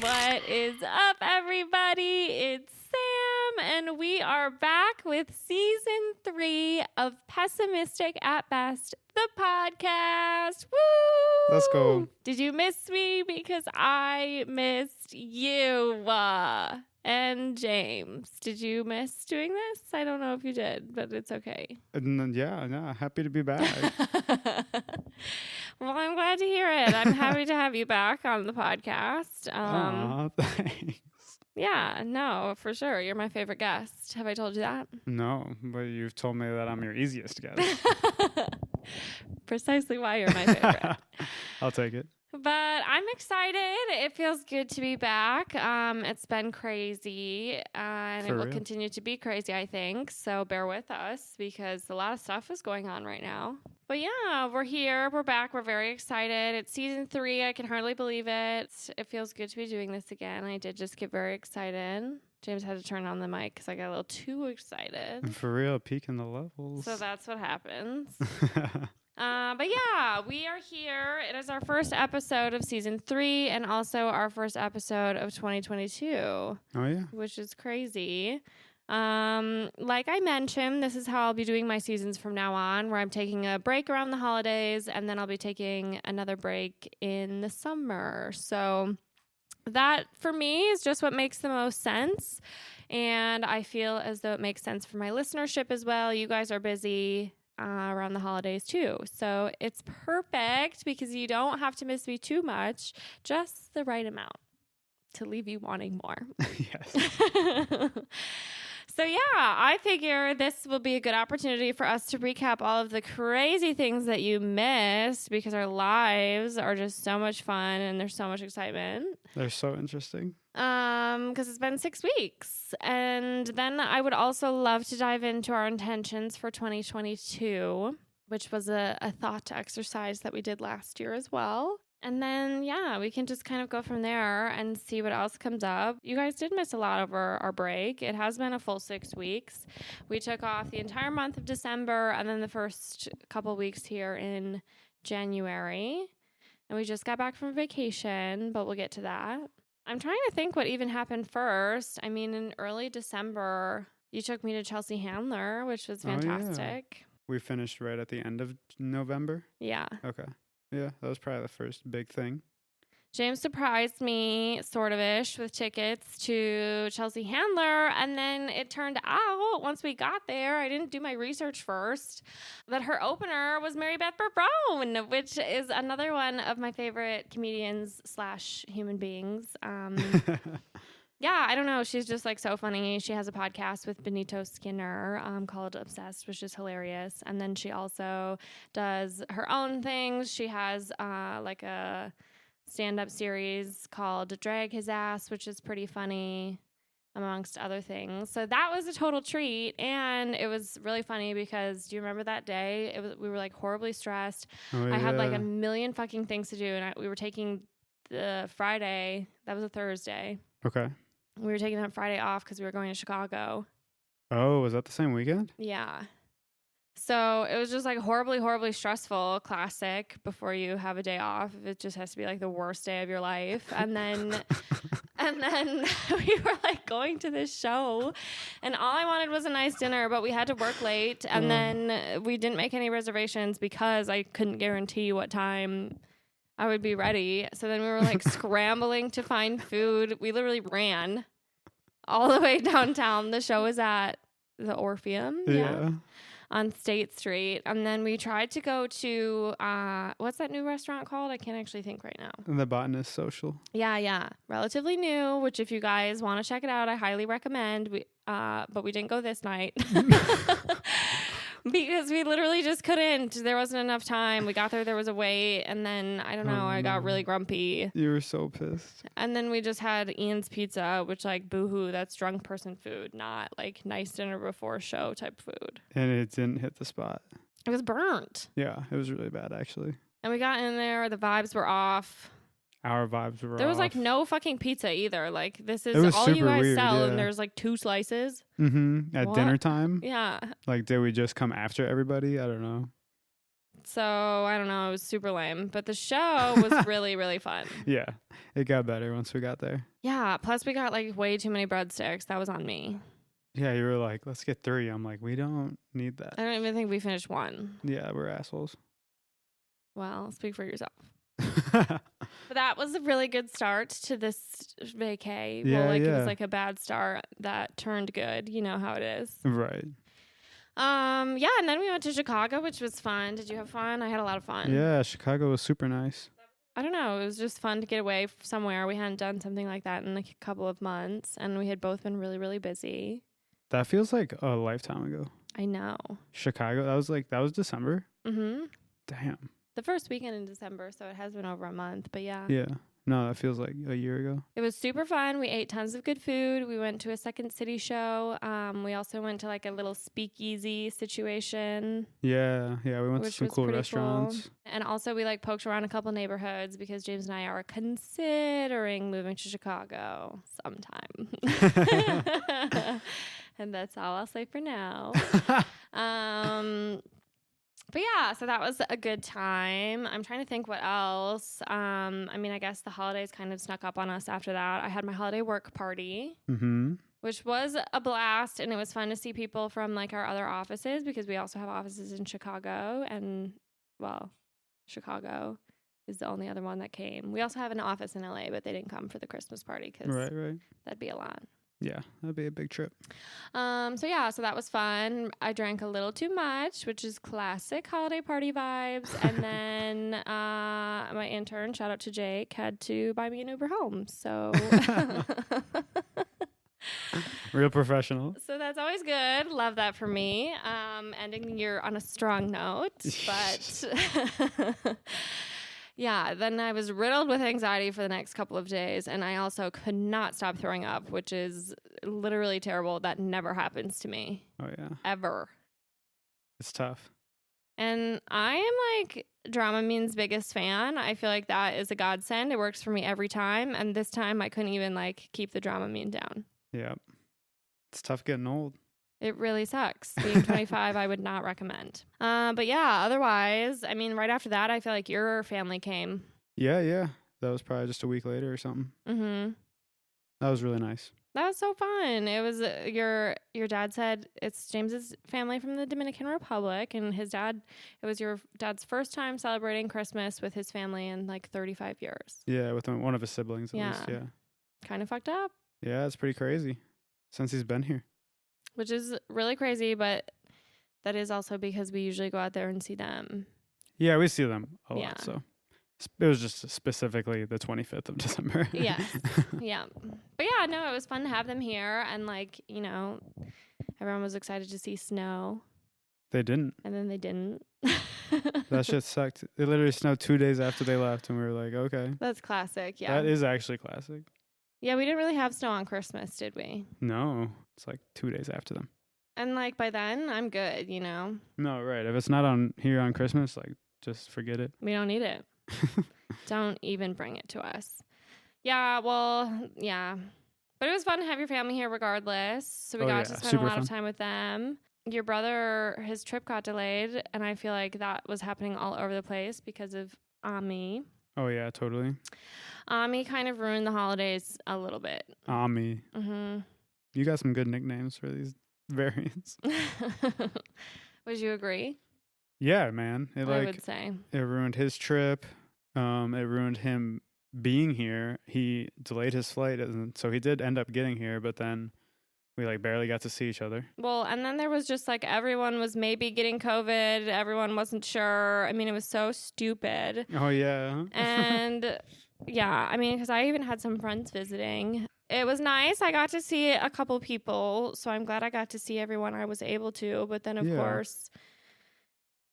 What is up, everybody? It's Sam, and we are back with season 3 of Pessimistic at Best, the podcast. Woo! Let's go. Did you miss me? Because I missed you. And James, did you miss doing this? I don't know if you did, but it's okay. Yeah, happy to be back. Well, I'm glad to hear it. I'm happy to have you back on the podcast. Thanks. Yeah, no, for sure. You're my favorite guest. Have I told you that? No, but you've told me that I'm your easiest guest. Precisely why you're my favorite. I'll take it. But I'm excited. It feels good to be back. It's been crazy, and For it will real? continue to be crazy, I think. So bear with us because a lot of stuff is going on right now. But yeah, we're here. We're back. We're very excited. It's season 3. I can hardly believe it. It feels good to be doing this again. I did just get very excited. James had to turn on the mic because I got a little too excited. For real, peaking the levels. So that's what happens. But yeah, we are here. It is our first episode of season 3 and also our first episode of 2022. Oh, yeah? Which is crazy. Like I mentioned, this is how I'll be doing my seasons from now on, where I'm taking a break around the holidays and then I'll be taking another break in the summer. So that for me is just what makes the most sense. And I feel as though it makes sense for my listenership as well. You guys are busy around the holidays too. So it's perfect because you don't have to miss me too much, just the right amount to leave you wanting more. Yes. So yeah, I figure this will be a good opportunity for us to recap all of the crazy things that you missed because our lives are just so much fun and there's so much excitement. They're so interesting. Because it's been 6 weeks. And then I would also love to dive into our intentions for 2022, which was a thought exercise that we did last year as well. And then, yeah, we can just kind of go from there and see what else comes up. You guys did miss a lot over our break. It has been a full 6 weeks. We took off the entire month of December and then the first couple weeks here in January. And we just got back from vacation, but we'll get to that. I'm trying to think what even happened first. I mean, in early December, you took me to Chelsea Handler, which was fantastic. Oh, yeah. We finished right at the end of November? Yeah. Okay. Yeah, that was probably the first big thing. James surprised me, sort of-ish, with tickets to Chelsea Handler, and then it turned out, once we got there, I didn't do my research first, that her opener was Mary Beth Brown, which is another one of my favorite comedians / human beings. Yeah, I don't know. She's just like so funny. She has a podcast with Benito Skinner called Obsessed, which is hilarious. And then she also does her own things. She has like a stand-up series called Drag His Ass, which is pretty funny, amongst other things. So that was a total treat. And it was really funny because do you remember that day? We were like horribly stressed. Oh, I had like a yeah. million fucking things to do. And we were taking the Friday. That was a Thursday. Okay. We were taking that Friday off because we were going to Chicago. Oh, was that the same weekend? Yeah. So it was just like horribly, horribly stressful. Classic before you have a day off. It just has to be like the worst day of your life. And then we were like going to this show and all I wanted was a nice dinner, but we had to work late. And then we didn't make any reservations because I couldn't guarantee what time I would be ready. So then we were like scrambling to find food. We literally ran all the way downtown. The show was at the Orpheum. Yeah. On State Street. And then we tried to go to, what's that new restaurant called? I can't actually think right now. The Botanist Social. Yeah. Relatively new, which if you guys want to check it out, I highly recommend. But we didn't go this night. Because we literally just couldn't. There wasn't enough time. We got there was a wait. And then, I don't know, I got really grumpy. You were so pissed. And then we just had Ian's Pizza, which like, boohoo, that's drunk person food, not like nice dinner before show type food. And it didn't hit the spot. It was burnt. Yeah, it was really bad, actually. And we got in there. The vibes were off. Our vibes were There was like off. no fucking pizza either. Like this It is was all you super guys weird, sell, yeah. and there's like 2 slices. At What? dinner time. Yeah. Like, did we just come after everybody? I don't know. So I don't know. It was super lame, but the show was really, really fun. Yeah, it got better once we got there. Yeah. Plus, we got like way too many breadsticks. That was on me. Yeah, you were like, let's get 3. I'm like, we don't need that. I don't even think we finished 1. Yeah, we're assholes. Well, speak for yourself. But that was a really good start to this vacay. Yeah, Well, like it yeah. was like a bad start that turned good. You know how it is. Right. Yeah, and then we went to Chicago, which was fun. Did you have fun? I had a lot of fun. Yeah, Chicago was super nice. I don't know. It was just fun to get away somewhere. We hadn't done something like that in like a couple of months, and we had both been really, really busy. That feels like a lifetime ago. I know. Chicago, that was December. Mm-hmm. Damn. The first weekend in December, so it has been over a month, but yeah. Yeah. No, that feels like a year ago. It was super fun. We ate tons of good food. We went to a Second City show. We also went to like a little speakeasy situation, Yeah, we went to which some was cool pretty restaurants. cool. And also we like poked around a couple neighborhoods because James and I are considering moving to Chicago sometime. And that's all I'll say for now. But yeah, so that was a good time. I'm trying to think what else. I mean, I guess the holidays kind of snuck up on us after that. I had my holiday work party, which was a blast, and it was fun to see people from like our other offices because we also have offices in Chicago, and well, Chicago is the only other one that came. We also have an office in LA, but they didn't come for the Christmas party because Right. that'd be a lot. Yeah, that'd be a big trip. So that was fun. I drank a little too much, which is classic holiday party vibes. And then my intern, shout out to Jake, had to buy me an Uber home. So Real professional. so that's always good. Love that for me. Ending the year on a strong note, but yeah, then I was riddled with anxiety for the next couple of days, and I also could not stop throwing up, which is literally terrible. That never happens to me. Oh, yeah. Ever. It's tough. And I am like Dramamine's biggest fan. I feel like that is a godsend. It works for me every time, and this time I couldn't even like keep the Dramamine down. Yeah. It's tough getting old. It really sucks. Being 25, I would not recommend. But yeah, otherwise, I mean, right after that, I feel like your family came. Yeah. That was probably just a week later or something. Mm-hmm. That was really nice. That was so fun. It was your dad said it's James's family from the Dominican Republic, and it was your dad's first time celebrating Christmas with his family in like 35 years. Yeah, with one of his siblings at least, yeah. Kind of fucked up. Yeah, it's pretty crazy since he's been here. Which is really crazy, but that is also because we usually go out there and see them. Yeah, we see them a Yeah. lot, so it was just specifically the 25th of December. Yes. Yeah. But yeah, no, it was fun to have them here, and like, you know, everyone was excited to see snow, They didn't. and then they didn't. That shit sucked. It literally snowed 2 days after they left, and we were like, okay. That's classic, yeah. That is actually classic. Yeah, we didn't really have snow on Christmas, did we? No, it's like 2 days after them. And like by then, I'm good, you know? No, right. If it's not on here on Christmas, like, just forget it. We don't need it. Don't even bring it to us. Yeah, well, yeah. But it was fun to have your family here regardless. So we got to spend a lot of time with them. Your brother, his trip got delayed, and I feel like that was happening all over the place because of Ami. Oh, yeah, totally. Ami kind of ruined the holidays a little bit. Ami. Mm-hmm. You got some good nicknames for these variants. Would you agree? Yeah, man. I would say. It ruined his trip. It ruined him being here. He delayed his flight, and so he did end up getting here, but then we like barely got to see each other. Well, and then there was just like everyone was maybe getting COVID. Everyone wasn't sure. I mean, it was so stupid. Oh, yeah. And yeah, I mean, because I even had some friends visiting. It was nice. I got to see a couple people, so I'm glad I got to see everyone I was able to. But then, of course,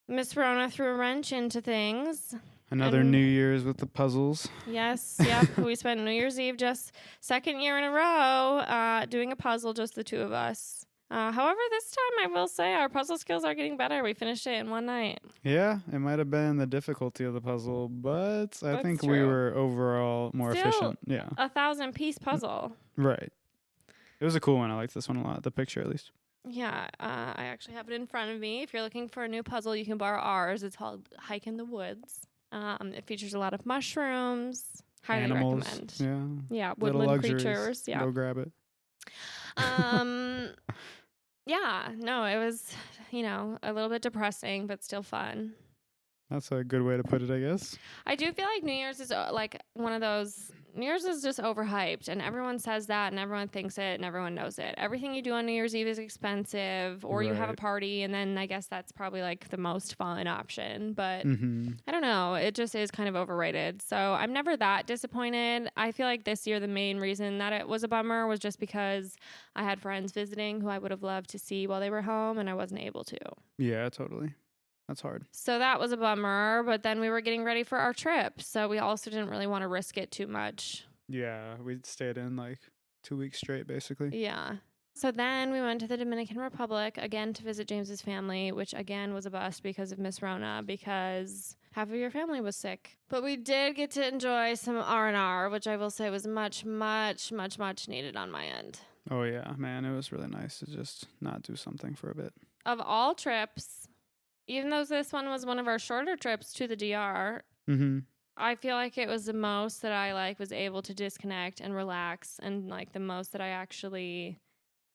Miss Rona threw a wrench into things. Another New Year's with the puzzles. Yes, yep. We spent New Year's Eve just second year in a row doing a puzzle, just the two of us. However, this time I will say our puzzle skills are getting better. We finished it in one night. Yeah, it might have been the difficulty of the puzzle, but I That's think we true. were overall more Still efficient. Yeah, 1,000-piece puzzle. right. It was a cool one. I liked this one a lot. The picture, at least. Yeah, I actually have it in front of me. If you're looking for a new puzzle, you can borrow ours. It's called Hike in the Woods. It features a lot of mushrooms. Highly Animals. recommend. Yeah. Yeah, Little woodland luxuries. creatures. Yeah. Go grab it. Yeah, no, it was, a little bit depressing, but still fun. That's a good way to put it, I guess. I do feel like New Year's is like one of those. New Year's is just overhyped, and everyone says that, and everyone thinks it, and everyone knows it. Everything you do on New Year's Eve is expensive, or you have a Right. party, and then I guess that's probably like the most fun option. But Mm-hmm. I don't know. It just is kind of overrated. So I'm never that disappointed. I feel like this year the main reason that it was a bummer was just because I had friends visiting who I would have loved to see while they were home, and I wasn't able to. Yeah, totally. That's hard. So that was a bummer, but then we were getting ready for our trip, so we also didn't really want to risk it too much. Yeah, we stayed in like 2 weeks straight, basically. Yeah. So then we went to the Dominican Republic again to visit James's family, which again was a bust because of Miss Rona, because half of your family was sick. But we did get to enjoy some R&R, which I will say was much, much, much, much needed on my end. Oh, yeah, man, it was really nice to just not do something for a bit. Of all trips, even though this one was one of our shorter trips to the DR, Mm-hmm. I feel like it was the most that I was able to disconnect and relax, and like the most that I actually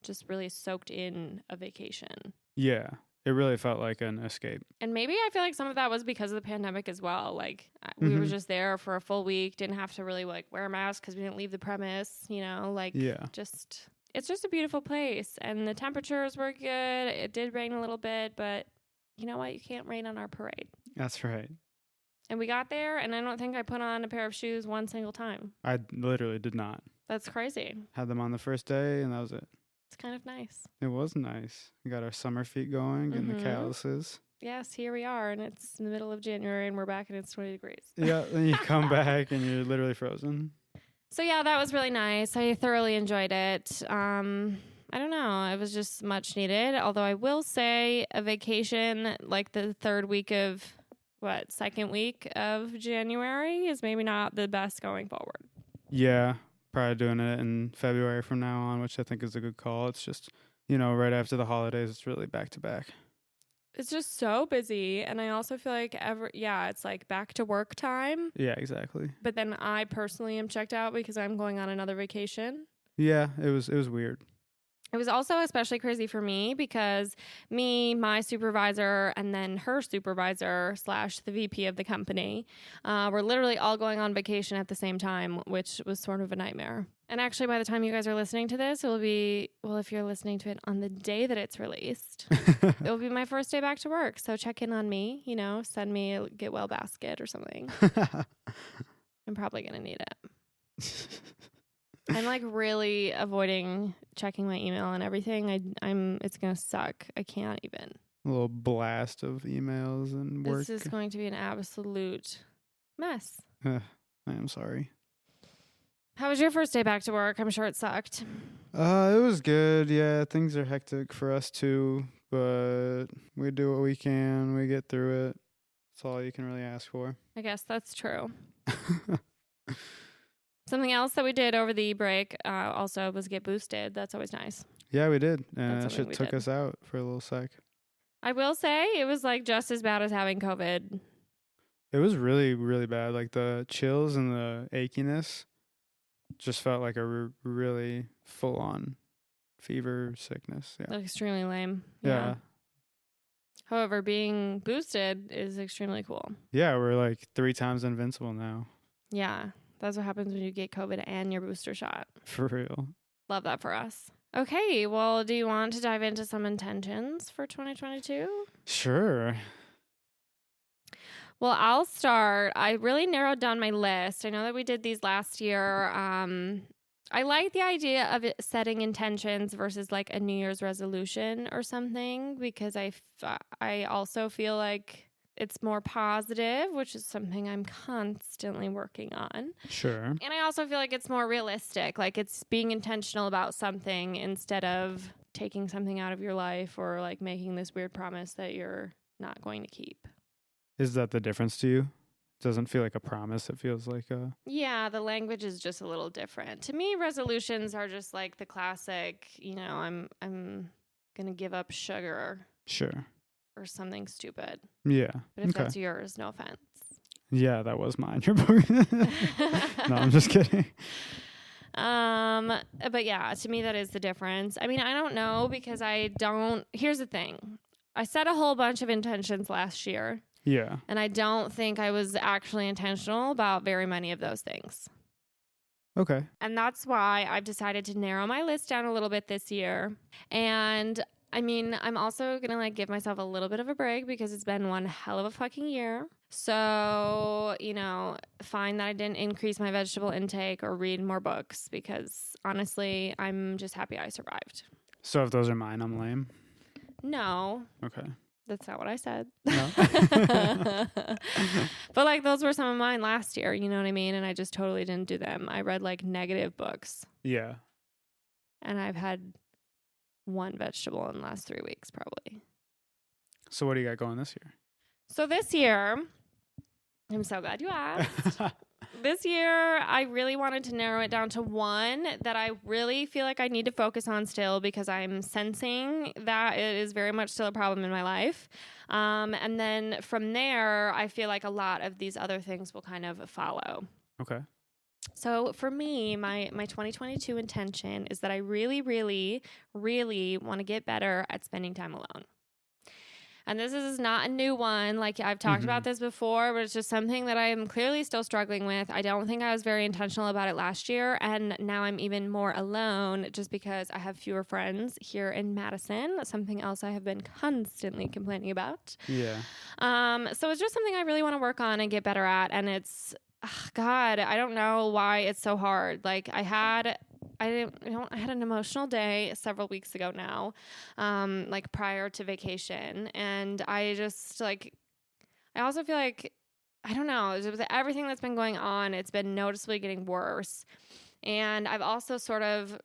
just really soaked in a vacation. Yeah, it really felt like an escape. And maybe I feel like some of that was because of the pandemic as well. Like we were just there for a full week, didn't have to really like wear a mask because we didn't leave the premise, Yeah. It's just a beautiful place, and the temperatures were good. It did rain a little bit, but you know what? You can't rain on our parade. That's right. And we got there, and I don't think I put on a pair of shoes one single time. I literally did not. That's crazy. Had them on the first day, and that was it. It's kind of nice. It was nice. We got our summer feet going and the Mhm. calluses. Yes, here we are, and it's in the middle of January, and we're back, and it's 20 degrees. Yeah, then you come back, and you're literally frozen. So, yeah, that was really nice. I thoroughly enjoyed it. I don't know. It was just much needed. Although I will say a vacation like the second week of January is maybe not the best going forward. Yeah, probably doing it in February from now on, which I think is a good call. It's just, right after the holidays, it's really back to back. It's just so busy. And I also feel like it's like back to work time. Yeah, exactly. But then I personally am checked out because I'm going on another vacation. Yeah, it was weird. It was also especially crazy for me because my supervisor, and then her supervisor / the VP of the company were literally all going on vacation at the same time, which was sort of a nightmare. And actually, by the time you guys are listening to this, it will be, well, if you're listening to it on the day that it's released, it will be my first day back to work. So check in on me, send me a get well basket or something. I'm probably going to need it. I'm like really avoiding checking my email and everything. It's going to suck. I can't even. A little blast of emails and work. This is going to be an absolute mess. I am sorry. How was your first day back to work? I'm sure it sucked. It was good. Yeah, things are hectic for us too, but we do what we can. We get through it. That's all you can really ask for. I guess that's true. Something else that we did over the break also was get boosted. That's always nice. Yeah, we did. And That's that something shit we took did. us out for a little sec. I will say it was like just as bad as having COVID. It was really, really bad. Like the chills and the achiness just felt like a really full-on fever sickness. Yeah. Like extremely lame. Yeah. However, being boosted is extremely cool. Yeah, we're like 3 times invincible now. Yeah. That's what happens when you get COVID and your booster shot. For real. Love that for us. Okay, well, do you want to dive into some intentions for 2022? Sure. Well, I'll start. I really narrowed down my list. I know that we did these last year. I like the idea of it setting intentions versus like a New Year's resolution or something, because I also feel like it's more positive, which is something I'm constantly working on. Sure. And I also feel like it's more realistic. Like it's being intentional about something instead of taking something out of your life or like making this weird promise that you're not going to keep. Is that the difference to you? Doesn't feel like a promise. It feels like a... Yeah, the language is just a little different. To me, resolutions are just like the classic, I'm going to give up sugar. Sure. Or something stupid. Yeah. But if that's yours, no offense. Yeah, that was mine. Your book. No, I'm just kidding. But yeah, to me, that is the difference. I mean, I don't know because here's the thing. I set a whole bunch of intentions last year. Yeah. And I don't think I was actually intentional about very many of those things. Okay. And that's why I've decided to narrow my list down a little bit this year. And I mean, I'm also going to like give myself a little bit of a break because it's been one hell of a fucking year. So, fine that I didn't increase my vegetable intake or read more books because honestly, I'm just happy I survived. So if those are mine, I'm lame? No. Okay. That's not what I said. No. But like those were some of mine last year, you know what I mean? And I just totally didn't do them. I read like negative books. Yeah. And I've had one vegetable in the last 3 weeks probably. So what do you got going this year? So this year, I'm so glad you asked. This year, I really wanted to narrow it down to one that I really feel like I need to focus on still because I'm sensing that it is very much still a problem in my life. And then from there, I feel like a lot of these other things will kind of follow. Okay. So for me, my 2022 intention is that I really, really, really want to get better at spending time alone. And this is not a new one. Like I've talked about this before, but it's just something that I am clearly still struggling with. I don't think I was very intentional about it last year. And now I'm even more alone just because I have fewer friends here in Madison. Something else I have been constantly complaining about. Yeah. So it's just something I really want to work on and get better at. And it's, God, I don't know why it's so hard. Like I had an emotional day several weeks ago now, like prior to vacation. And I just I also feel like, I don't know, with everything that's been going on, it's been noticeably getting worse. And I've also sort of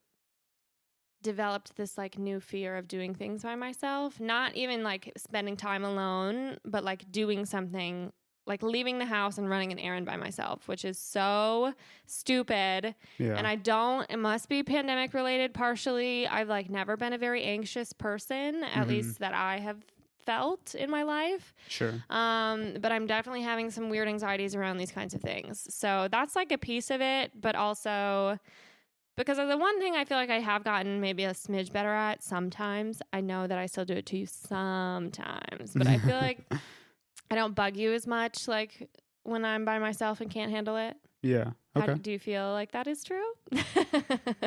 developed this like new fear of doing things by myself, not even like spending time alone, but like doing something like leaving the house and running an errand by myself, which is so stupid. Yeah. And it must be pandemic related partially. I've like never been a very anxious person, at least that I have felt in my life. Sure. But I'm definitely having some weird anxieties around these kinds of things. So that's like a piece of it, but also because of the one thing I feel like I have gotten maybe a smidge better at sometimes. I know that I still do it to you sometimes, but I feel like I don't bug you as much like when I'm by myself and can't handle it. Yeah. Okay. Do you feel like that is true?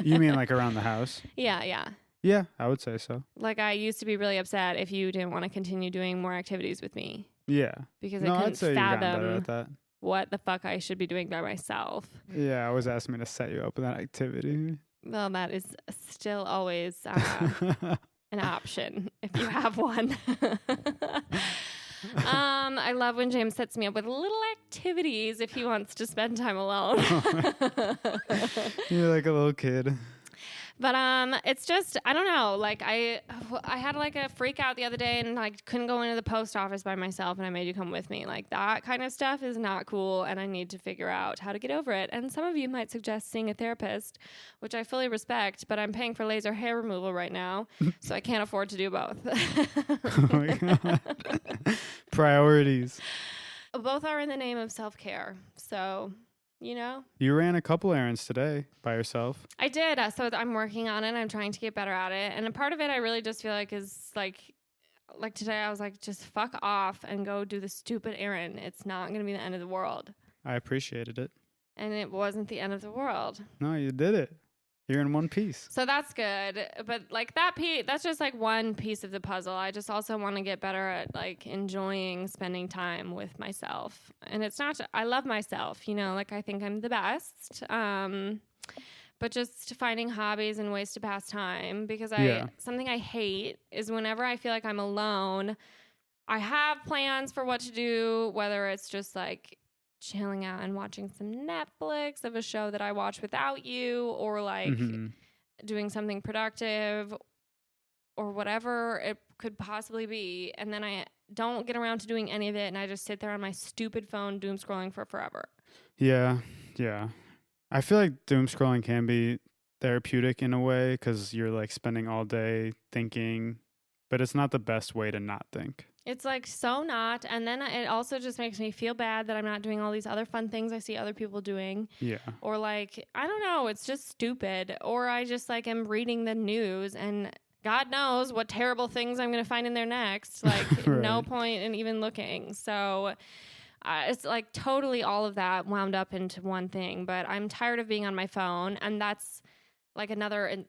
You mean like around the house? Yeah. Yeah, I would say so. Like I used to be really upset if you didn't want to continue doing more activities with me. Yeah. Because No, I couldn't I'd say you've gotten better fathom at that. what the fuck I should be doing by myself. Yeah, always asked me to set you up with that activity. Well, that is still always an option if you have one. I love when James sets me up with little activities if he wants to spend time alone. You're like a little kid. But it's just, I don't know, like I had like a freak out the other day and like couldn't go into the post office by myself and I made you come with me. Like that kind of stuff is not cool and I need to figure out how to get over it. And some of you might suggest seeing a therapist, which I fully respect, but I'm paying for laser hair removal right now, so I can't afford to do both. Oh my God. Priorities. Both are in the name of self-care, so... You ran a couple errands today by yourself. I did. So I'm working on it. I'm trying to get better at it. And a part of it I really just feel like is like today I was like, just fuck off and go do the stupid errand. It's not going to be the end of the world. I appreciated it. And it wasn't the end of the world. No, you did it. You're in one piece. So that's good. But like that's just like one piece of the puzzle. I just also want to get better at like enjoying spending time with myself. And it's not, I love myself, like I think I'm the best. But just finding hobbies and ways to pass time because something I hate is whenever I feel like I'm alone, I have plans for what to do, whether it's just like chilling out and watching some Netflix of a show that I watch without you or like doing something productive or whatever it could possibly be. And then I don't get around to doing any of it. And I just sit there on my stupid phone doom scrolling for forever. Yeah. Yeah. I feel like doom scrolling can be therapeutic in a way because you're like spending all day thinking, but it's not the best way to not think. It's like so not. And then it also just makes me feel bad that I'm not doing all these other fun things I see other people doing. Yeah. Or like, I don't know, it's just stupid. Or I just like am reading the news and God knows what terrible things I'm going to find in there next. Like Right. no point in even looking. So it's like totally all of that wound up into one thing. But I'm tired of being on my phone. And that's like another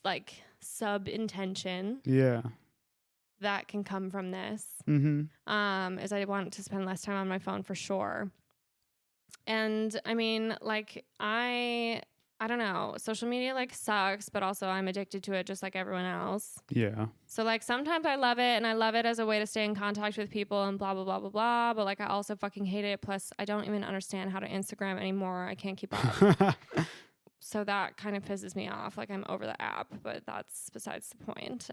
like sub-intention. Yeah. That can come from this. Mm-hmm. Is I want to spend less time on my phone for sure. And I mean, like I don't know, social media like sucks, but also I'm addicted to it just like everyone else. Yeah. So like sometimes I love it and I love it as a way to stay in contact with people and blah, blah, blah, blah, blah. But like I also fucking hate it. Plus I don't even understand how to Instagram anymore. I can't keep up. So that kind of pisses me off. Like I'm over the app, but that's besides the point.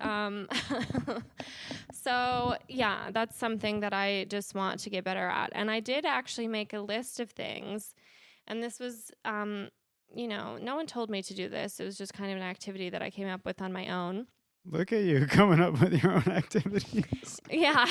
So yeah, that's something that I just want to get better at. And I did actually make a list of things. And this was, you know, no one told me to do this. It was just kind of an activity that I came up with on my own. Look at you coming up with your own activities. Yeah.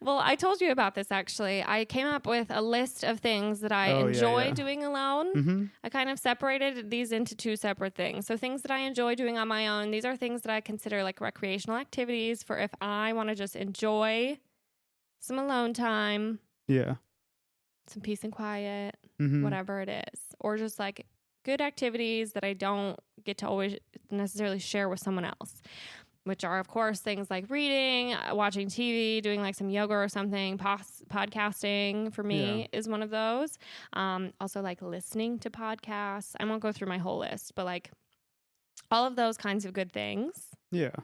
Well, I told you about this actually. I came up with a list of things that I enjoy doing alone. Mm-hmm. I kind of separated these into two separate things. So things that I enjoy doing on my own, these are things that I consider like recreational activities for if I want to just enjoy some alone time. Yeah. Some peace and quiet, Mm-hmm. whatever it is. Or just like good activities that I don't get to always necessarily share with someone else. Which are, of course, things like reading, watching TV, doing like some yoga or something. Podcasting for me is one of those. Also like listening to podcasts. I won't go through my whole list, but like all of those kinds of good things. Yeah.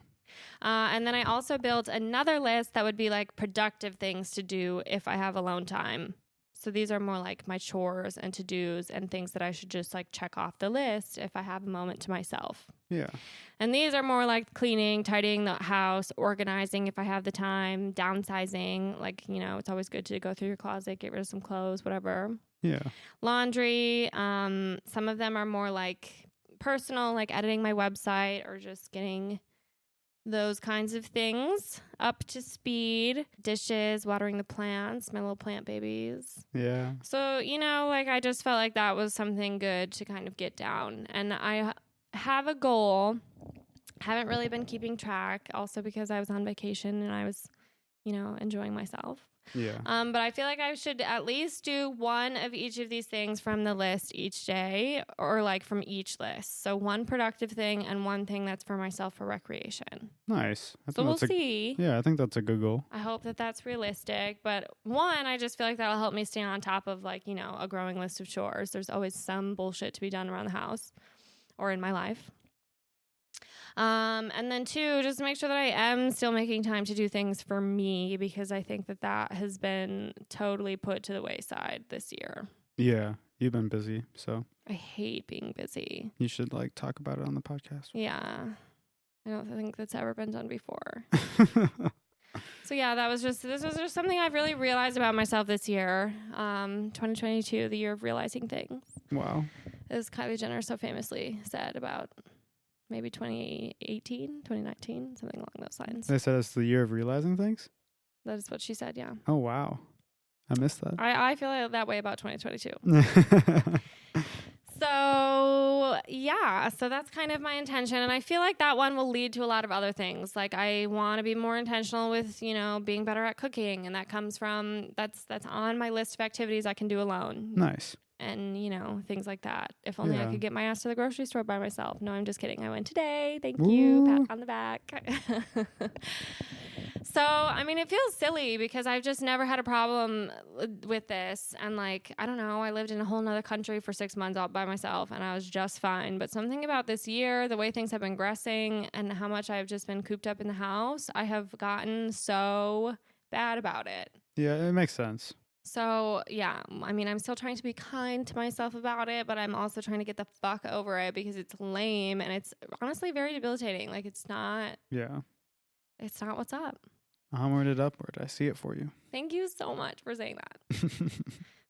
And then I also built another list that would be like productive things to do if I have alone time. So these are more like my chores and to-dos and things that I should just like check off the list if I have a moment to myself. Yeah. And these are more like cleaning, tidying the house, organizing if I have the time, downsizing. Like, you know, it's always good to go through your closet, get rid of some clothes, whatever. Yeah. Laundry. Some of them are more like personal, like editing my website or just getting those kinds of things up to speed. Dishes, watering the plants, my little plant babies. Yeah. So, you know, like I just felt like that was something good to kind of get down. And I have a goal. Haven't really been keeping track, also because I was on vacation and I was, you know, enjoying myself. Yeah. But I feel like I should at least do one of each of these things from the list each day, or like from each list. So one productive thing and one thing that's for myself for recreation. Nice. So we'll see. Yeah, I think that's a good goal. I hope that that's realistic. But one, I just feel like that'll help me stay on top of like, you know, a growing list of chores. There's always some bullshit to be done around the house or in my life. And then two, just make sure that I am still making time to do things for me, because I think that that has been totally put to the wayside this year. Yeah, you've been busy, so I hate being busy. you should like talk about it on the podcast. Yeah. I don't think that's ever been done before. So yeah, this was just something I've really realized about myself this year. 2022, the year of realizing things. Wow. As Kylie Jenner so famously said about maybe 2018, 2019, something along those lines. They said it's the year of realizing things? That is what she said, yeah. Oh, wow. I missed that. I feel like that way about 2022. So, yeah, so that's kind of my intention. And I feel like that one will lead to a lot of other things. Like I want to be more intentional with, you know, being better at cooking. And that comes from, that's on my list of activities I can do alone. Nice. And, you know, things like that. If only I Yeah. could get my ass to the grocery store by myself. No, I'm just kidding. I went today. Thank you. Pat on the back. So, I mean, it feels silly because I've just never had a problem with this. And like, I don't know, I lived in a whole nother country for 6 months all by myself and I was just fine. But something about this year, the way things have been progressing and how much I've just been cooped up in the house, I have gotten so bad about it. Yeah, it makes sense. So, yeah, I mean, I'm still trying to be kind to myself about it, but I'm also trying to get the fuck over it because it's lame and it's honestly very debilitating. Like, it's not what's up. Onward and upward. I see it for you. Thank you so much for saying that.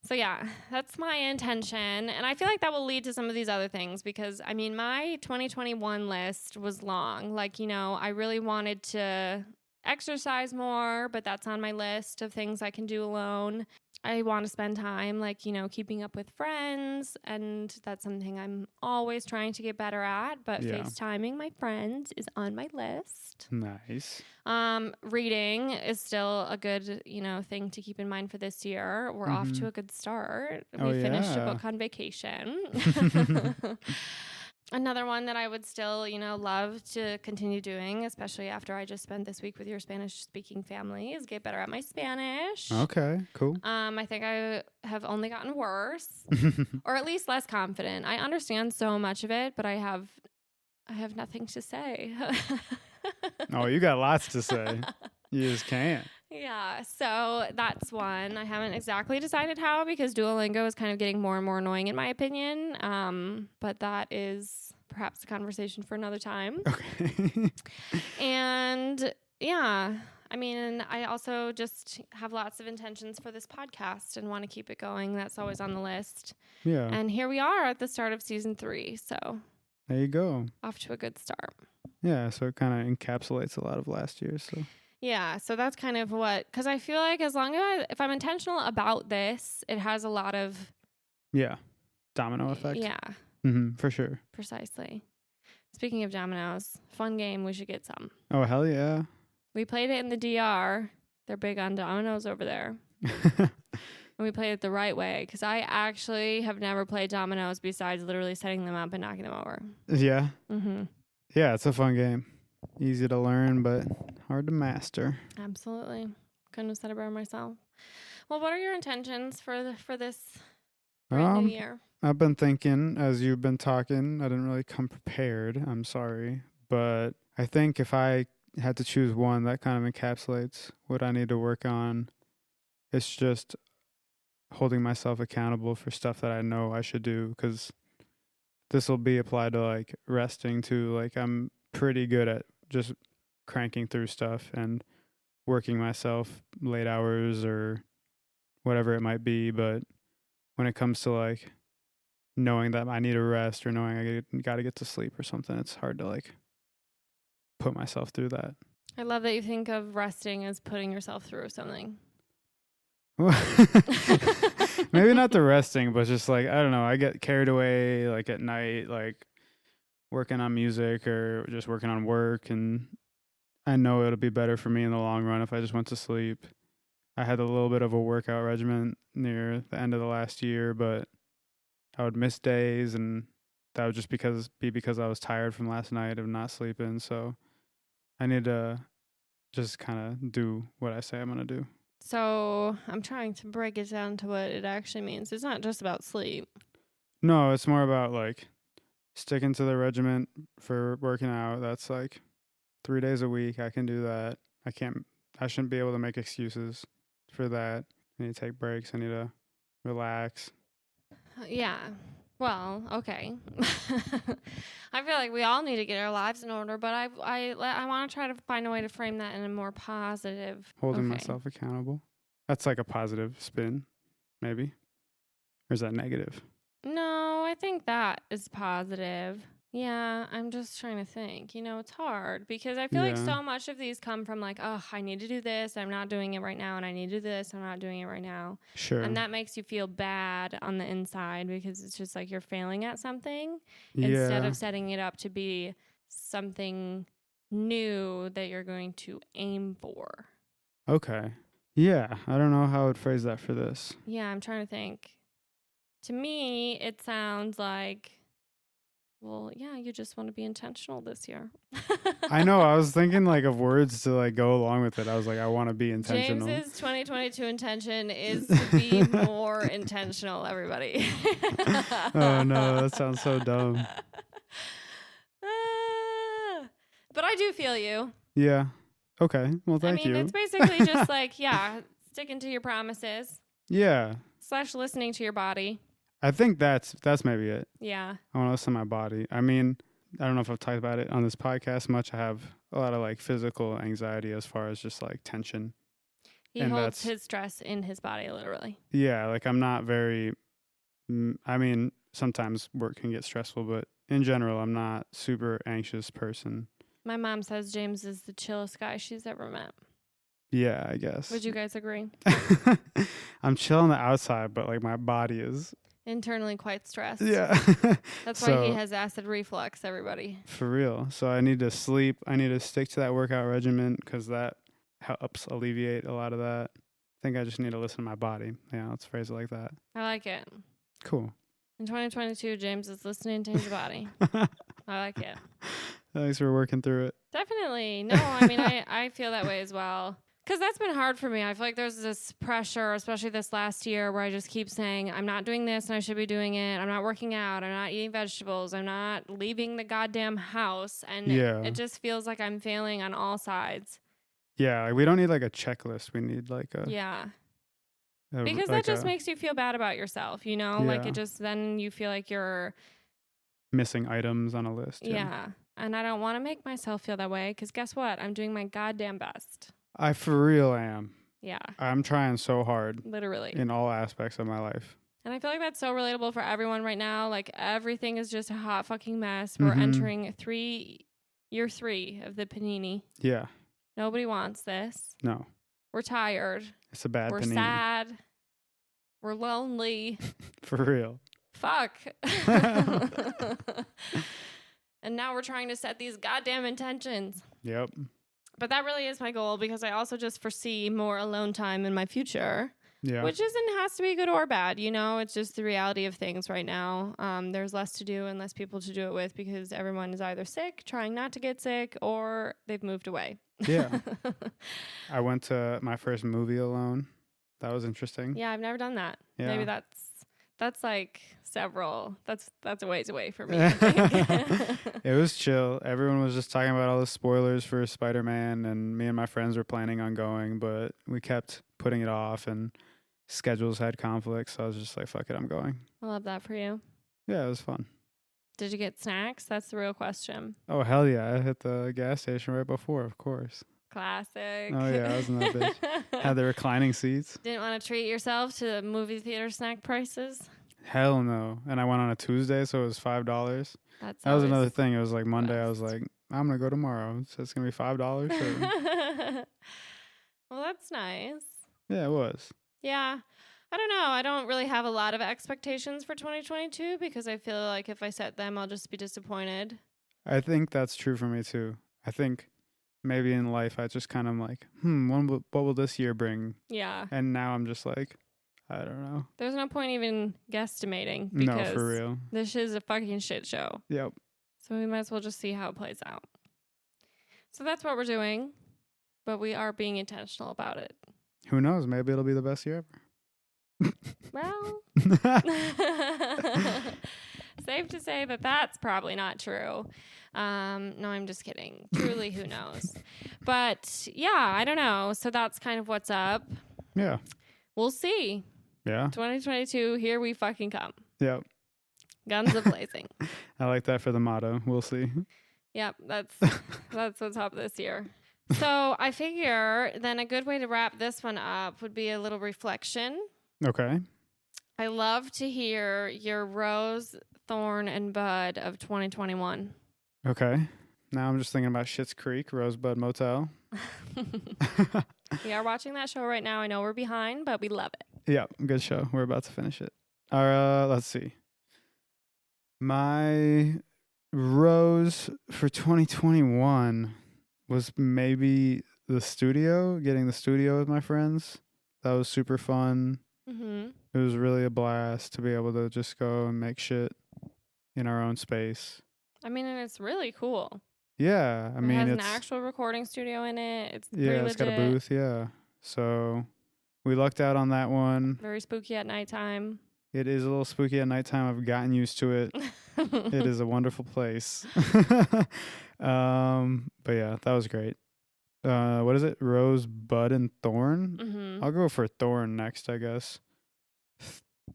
So, yeah, that's my intention. And I feel like that will lead to some of these other things because, I mean, my 2021 list was long. Like, you know, I really wanted to exercise more, but that's on my list of things I can do alone. I want to spend time, like, you know, keeping up with friends, and that's something I'm always trying to get better at, but FaceTiming my friends is on my list. Nice. Reading is still a good, you know, thing to keep in mind for this year. We're off to a good start. We finished a book on vacation. Another one that I would still, you know, love to continue doing, especially after I just spent this week with your Spanish-speaking family, is get better at my Spanish. Okay, cool. I think I have only gotten worse, or at least less confident. I understand so much of it, but I have nothing to say. Oh, you got lots to say. You just can't. Yeah, so that's one. I haven't exactly decided how because Duolingo is kind of getting more and more annoying in my opinion. But that is perhaps a conversation for another time. Okay. And yeah, I mean, I also just have lots of intentions for this podcast and want to keep it going. That's always on the list. Yeah. And here we are at the start of season 3. So there you go. Off to a good start. Yeah, so it kind of encapsulates a lot of last year. So yeah, so that's kind of what, because I feel like as long as if I'm intentional about this, it has a lot of domino effect. Yeah, for sure. Precisely. Speaking of dominoes, fun game. We should get some. Oh hell yeah! We played it in the DR. They're big on dominoes over there. And we played it the right way because I actually have never played dominoes besides literally setting them up and knocking them over. Yeah. Yeah, it's a fun game. Easy to learn, but hard to master. Absolutely. Couldn't have said it better myself. Well, what are your intentions for this brand new year? I've been thinking as you've been talking. I didn't really come prepared. I'm sorry. But I think if I had to choose one that kind of encapsulates what I need to work on, it's just holding myself accountable for stuff that I know I should do, because this will be applied to like resting too. Like I'm pretty good at just cranking through stuff and working myself late hours or whatever it might be. But when it comes to like knowing that I need a rest or knowing I got to get to sleep or something, it's hard to like put myself through that. I love that you think of resting as putting yourself through something. Maybe not the resting, but just like, I don't know, I get carried away like at night, like working on music or just working on work, and I know it'll be better for me in the long run if I just went to sleep. I had a little bit of a workout regimen near the end of the last year, but I would miss days, and that would just be because I was tired from last night of not sleeping. So I need to just kind of do what I say I'm going to do. So I'm trying to break it down to what it actually means. It's not just about sleep. No, it's more about like sticking to the regiment for working out. That's like 3 days a week. I can do that. I shouldn't be able to make excuses for that. I need to take breaks. I need to relax. Yeah. Well, okay. I feel like we all need to get our lives in order, but I want to try to find a way to frame that in a more positive. Holding myself accountable. That's like a positive spin, maybe. Or is that negative? No, I think that is positive. Yeah, I'm just trying to think. You know, it's hard because I feel like so much of these come from like, oh, I need to do this. I'm not doing it right now. And I need to do this. I'm not doing it right now. Sure. And that makes you feel bad on the inside because it's just like you're failing at something instead of setting it up to be something new that you're going to aim for. Okay. Yeah. I don't know how I would phrase that for this. Yeah, I'm trying to think. To me, it sounds like, well, yeah, you just want to be intentional this year. I know. I was thinking like of words to like go along with it. I was like, I want to be intentional. James's 2022 intention is to be more intentional, everybody. Oh, no. That sounds so dumb. But I do feel you. Yeah. Okay. Well, thank you. I mean, it's basically just like, sticking to your promises. Yeah. / listening to your body. I think that's maybe it. Yeah. I want to listen to my body. I mean, I don't know if I've talked about it on this podcast much. I have a lot of like physical anxiety as far as just like tension. He And holds his stress in his body, literally. Yeah, like I'm not very, I mean, sometimes work can get stressful, but in general, I'm not super anxious person. My mom says James is the chillest guy she's ever met. Yeah, I guess. Would you guys agree? I'm chill on the outside, but like my body is internally quite stressed. Yeah. That's why he has acid reflux, everybody. For real. So I need to sleep. I need to stick to that workout regimen because that helps alleviate a lot of that. I think I just need to listen to my body. Yeah, let's phrase it like that. I like it. Cool. In 2022, James is listening to his body. I like it. Thanks for working through it. Definitely. No, I mean, I feel that way as well. Because that's been hard for me. I feel like there's this pressure, especially this last year, where I just keep saying, I'm not doing this and I should be doing it. I'm not working out. I'm not eating vegetables. I'm not leaving the goddamn house. And it just feels like I'm failing on all sides. Yeah, like we don't need like a checklist. We need like a... Yeah. Because that just makes you feel bad about yourself, you know? Like it just, then you feel like you're... missing items on a list. Yeah. And I don't want to make myself feel that way because guess what? I'm doing my goddamn best. I for real am. Yeah. I'm trying so hard. Literally. In all aspects of my life. And I feel like that's so relatable for everyone right now. Like everything is just a hot fucking mess. We're entering year 3 of the panini. Yeah. Nobody wants this. No. We're tired. It's a bad We're panini. sad. We're lonely. For real. Fuck. And now we're trying to set these goddamn intentions. Yep. But that really is my goal because I also just foresee more alone time in my future. Yeah. Which has to be good or bad, you know? It's just the reality of things right now. There's less to do and less people to do it with because everyone is either sick, trying not to get sick, or they've moved away. Yeah. I went to my first movie alone. That was interesting. Yeah, I've never done that. Yeah. Maybe that's like several. That's a ways away for me. I think. It was chill. Everyone was just talking about all the spoilers for Spider-Man, and me and my friends were planning on going, but we kept putting it off, and schedules had conflicts. So I was just like, "Fuck it, I'm going." I love that for you. Yeah, it was fun. Did you get snacks? That's the real question. Oh hell yeah! I hit the gas station right before, of course. Classic. Oh yeah, I was in that bitch. Had the reclining seats. Didn't want to treat yourself to the movie theater snack prices? Hell no. And I went on a Tuesday, so it was $5. That was another thing. It was like Monday. I was like, I'm going to go tomorrow. So it's going to be $5. Sure. Well, that's nice. Yeah, it was. Yeah. I don't know. I don't really have a lot of expectations for 2022 because I feel like if I set them, I'll just be disappointed. I think that's true for me too. I think maybe in life I just kind of like, what will this year bring? Yeah. And now I'm just like, I don't know. There's no point even guesstimating because no, for real. This is a fucking shit show. Yep. So we might as well just see how it plays out. So that's what we're doing, but we are being intentional about it. Who knows? Maybe it'll be the best year ever. Well, safe to say that that's probably not true. No, I'm just kidding. Truly, who knows? But yeah, I don't know. So that's kind of what's up. Yeah. We'll see. Yeah. 2022, here we fucking come. Yep. Guns a-blazing. I like that for the motto. We'll see. Yep, that's what's up this year. So I figure then a good way to wrap this one up would be a little reflection. Okay. I love to hear your rose, thorn, and bud of 2021. Okay. Now I'm just thinking about Schitt's Creek, Rosebud Motel. We are watching that show right now. I know we're behind, but we love it. Yeah, good show. We're about to finish it. Let's see. My rose for 2021 was maybe the studio, getting the studio with my friends. That was super fun. Mm-hmm. It was really a blast to be able to just go and make shit in our own space. I mean, and it's really cool. Yeah, I mean, it has an actual recording studio in it. It's pretty it's legit. got a booth. Yeah, so we lucked out on that one. Very spooky at nighttime. It is a little spooky at nighttime. I've gotten used to it. It is a wonderful place. But yeah, that was great. What is it? Rose, bud, and thorn? Mm-hmm. I'll go for thorn next, I guess.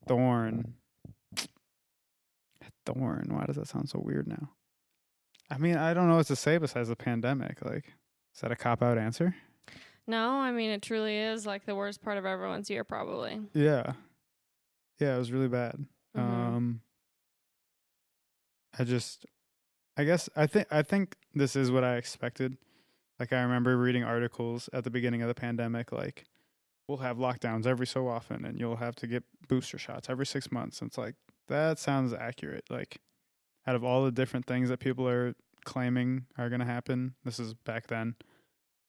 Thorn. Thorn. Why does that sound so weird now? I mean, I don't know what to say besides the pandemic. Like, is that a cop-out answer? No, I mean, it truly is like the worst part of everyone's year, probably. Yeah. Yeah, it was really bad. Mhm. I think this is what I expected. Like, I remember reading articles at the beginning of the pandemic, like, we'll have lockdowns every so often and you'll have to get booster shots every 6 months. And it's like, that sounds accurate. Like, out of all the different things that people are claiming are going to happen, this is back then.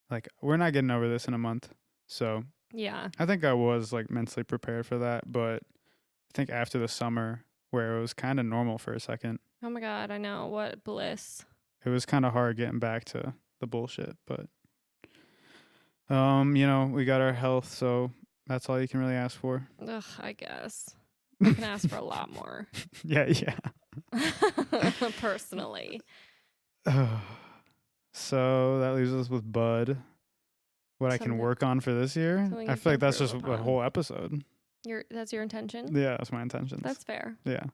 Like, we're not getting over this in a month. So Yeah. I think I was like mentally prepared for that. But I think after the summer, where it was kind of normal for a second, Oh my God, I know. What bliss. it was kind of hard getting back to the bullshit. But, we got our health. So that's all you can really ask for. Ugh, I guess. I can ask for a lot more. Yeah. Personally. So that leaves us with Bud. What I can Something- work on for this year. something I you feel like can that's just improve a upon. whole episode. That's your intention? Yeah, that's my intentions. That's fair. Yeah.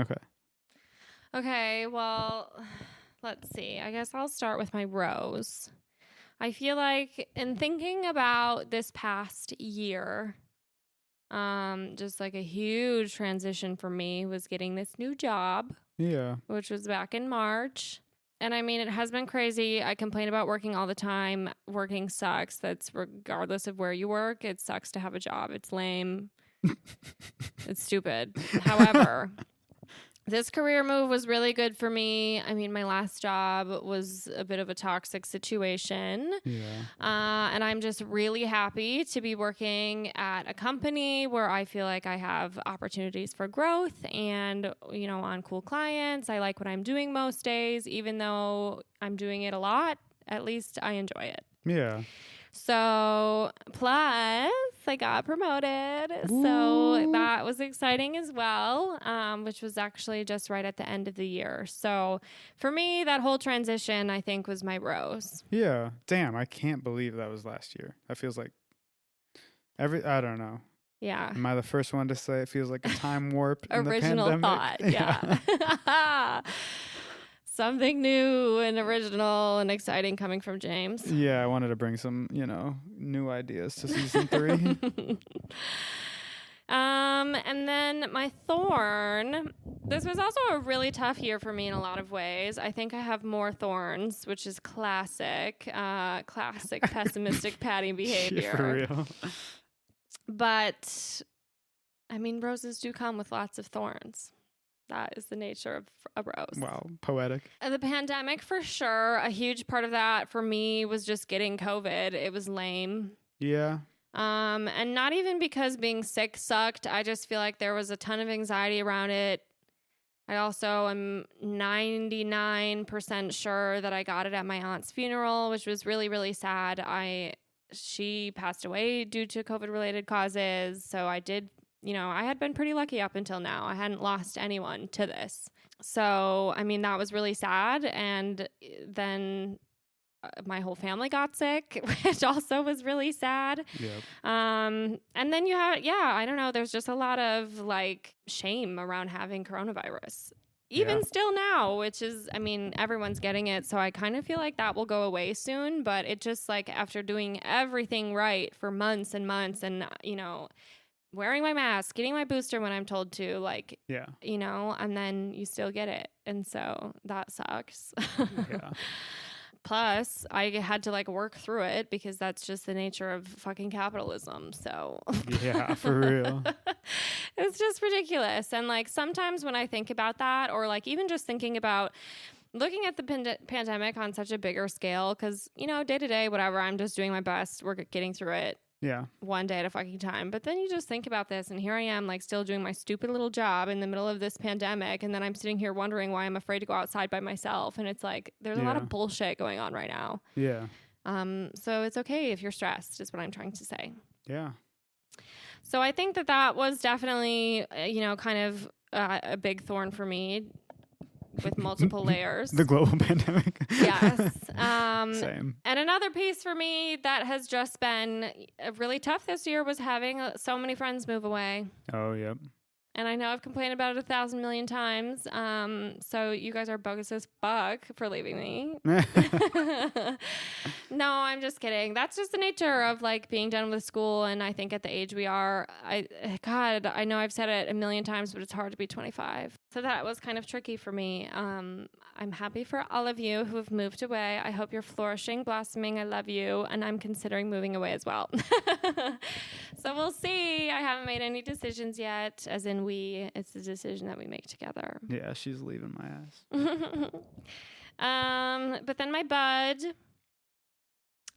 Okay. Okay, well, let's see. I guess I'll start with my rose. I feel like in thinking about this past year, just like a huge transition for me was getting this new job, Yeah. which was back in March. And I mean, it has been crazy. I complain about working all the time. Working sucks. That's regardless of where you work. It sucks to have a job. It's lame. It's stupid. However, this career move was really good for me. I mean, my last job was a bit of a toxic situation. Yeah. And I'm just really happy to be working at a company where I feel like I have opportunities for growth and, on cool clients. I like what I'm doing most days, even though I'm doing it a lot. At least I enjoy it. Yeah. So, plus, I got promoted. So, that was exciting as well, which was actually just right at the end of the year. So, for me, that whole transition, I think, was my rose. Yeah. Damn, I can't believe that was last year. That feels like I don't know. Yeah. Am I the first one to say it feels like a time warp in Original the pandemic? thought. Yeah. Something new and original and exciting coming from James. Yeah, I wanted to bring some, new ideas to season 3. And then my thorn. This was also a really tough year for me in a lot of ways. I think I have more thorns, which is classic pessimistic Patty behavior. Yeah, for real. But I mean, roses do come with lots of thorns. That is the nature of a rose. Wow, poetic. And the pandemic, for sure. A huge part of that for me was just getting COVID. It was lame. Yeah. And not even because being sick sucked. I just feel like there was a ton of anxiety around it. I also am 99% sure that I got it at my aunt's funeral, which was really, really sad. She passed away due to COVID-related causes. So I did, I had been pretty lucky up until now. I hadn't lost anyone to this. So, I mean, that was really sad. And then my whole family got sick, which also was really sad. Yep. And then you have, I don't know, there's just a lot of like shame around having coronavirus. Even still now, which is, I mean, everyone's getting it. So I kind of feel like that will go away soon. But it just like after doing everything right for months and months and, wearing my mask, getting my booster when I'm told to, like, and then you still get it. And so that sucks. Yeah. Plus, I had to like work through it because that's just the nature of fucking capitalism. So, Yeah, for real. It's just ridiculous. And like sometimes when I think about that, or like even just thinking about looking at the pandemic on such a bigger scale, because, day to day, whatever, I'm just doing my best. We're getting through it. Yeah. One day at a fucking time. But then you just think about this, and here I am, like, still doing my stupid little job in the middle of this pandemic, and then I'm sitting here wondering why I'm afraid to go outside by myself. And it's like, there's a lot of bullshit going on right now. Yeah. So it's okay if you're stressed, is what I'm trying to say. Yeah. So I think that was definitely, kind of a big thorn for me. with multiple layers. The global pandemic. Yes. Same. And another piece for me that has just been really tough this year was having so many friends move away. Oh, yep. And I know I've complained about it 1,000 million times. So you guys are bogus as fuck for leaving me. No, I'm just kidding. That's just the nature of like being done with school. And I think at the age we are, I know I've said it a million times, but it's hard to be 25. So that was kind of tricky for me. I'm happy for all of you who have moved away. I hope you're flourishing, blossoming. I love you. And I'm considering moving away as well. So we'll see. I haven't made any decisions yet, as in it's a decision that we make together. Yeah, she's leaving my ass. But then my bud,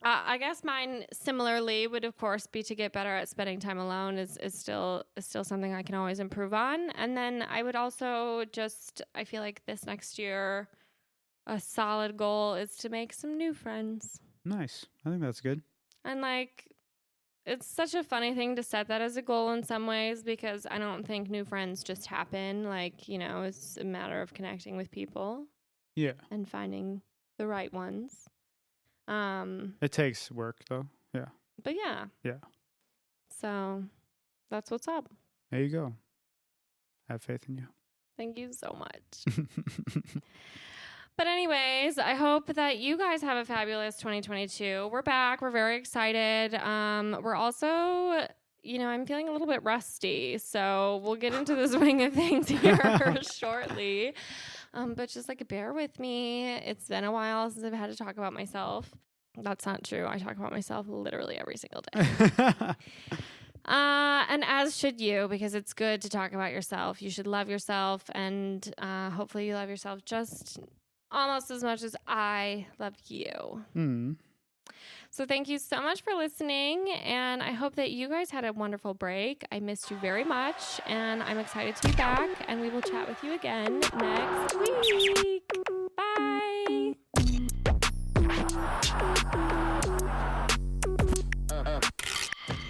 I guess mine similarly would of course be to get better at spending time alone is still something I can always improve on. And then I would also I feel like this next year, a solid goal is to make some new friends. Nice. I think that's good. And like, it's such a funny thing to set that as a goal in some ways because I don't think new friends just happen. Like, it's a matter of connecting with people. Yeah. And finding the right ones. It takes work, though. Yeah. But yeah. Yeah. So that's what's up. There you go. I have faith in you. Thank you so much. But anyways, I hope that you guys have a fabulous 2022. We're back. We're very excited. We're also, I'm feeling a little bit rusty. So we'll get into the swing of things here shortly. But just like bear with me. It's been a while since I've had to talk about myself. That's not true. I talk about myself literally every single day. And as should you, because it's good to talk about yourself. You should love yourself, and hopefully you love yourself just almost as much as I love you. So thank you so much for listening, and I hope that you guys had a wonderful break. I missed you very much, and I'm excited to be back, and we will chat with you again next week. Bye.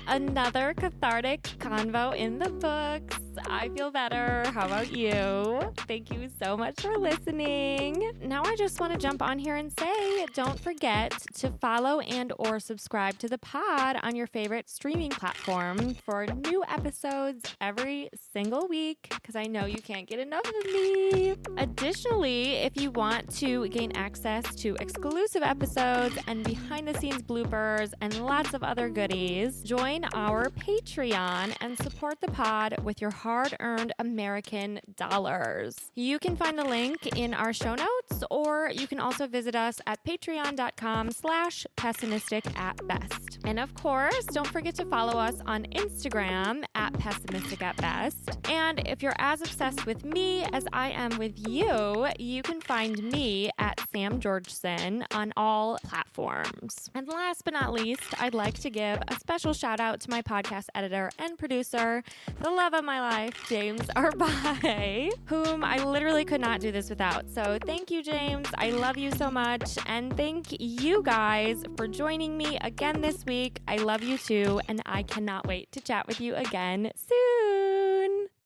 Another cathartic convo in the books. I feel better. How about you? Thank you so much for listening. Now I just want to jump on here and say, don't forget to follow and or subscribe to the pod on your favorite streaming platform for new episodes every single week, because I know you can't get enough of me. Additionally, if you want to gain access to exclusive episodes and behind the scenes bloopers and lots of other goodies, join our Patreon and support the pod with your hard-earned American dollars. You can find the link in our show notes, or you can also visit us at patreon.com/pessimistic@best. And of course, don't forget to follow us on Instagram at pessimistic@best. And if you're as obsessed with me as I am with you, you can find me at Sam Georgeson on all platforms. And last but not least, I'd like to give a special shout out to my podcast editor and producer, the love of my life, James Arbai, whom I literally could not do this without. So thank you, James. I love you so much. And thank you guys for joining me again this week. I love you too. And I cannot wait to chat with you again soon.